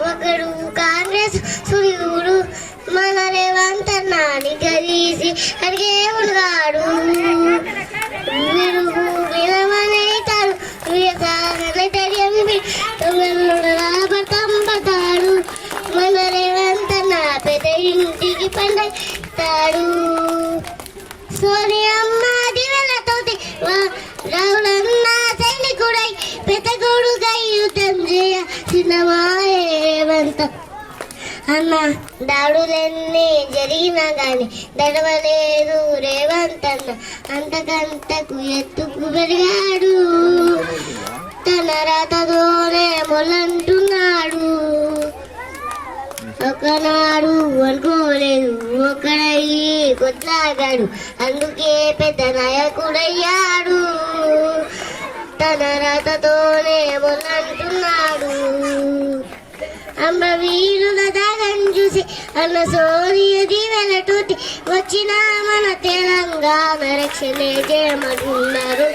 ఒకడు కాంగ్రెస్ సూర్యుడు మన రేవంత్ అన్నాని గదీసి అడిగే ఉన్నాడు విరుగు వినమనైతాడు పడతాడు మన రేవంత్ అన్న పెద్ద ఇంటికి పండుతాడు సోనియమ్మ దివెలతోటి రావులన్న సైనికుడై పెద్ద కొడుకై యుద్ధం చేయ చిన్నమాయేవంత అన్న దాడులన్నీ జరిగినా గాని దడవలేదు రేవంత్ అన్న అంతకంతకు ఎత్తుకు పెరిగాడు తన రాతతోనే మొలంటున్నాడు ఒకనాడు అనుకోలేదు ఒకడయ్యి కొట్లాగాడు అందుకే పెద్ద నాయకుడయ్యాడు తన రాతతోనే మొలంటున్నాడు అమ్మ వీరుల దాగం చూసి అన్న సోనియ దీవెలతోటి వచ్చిన మన తెలంగాణ రక్షణే చేయమన్నారు.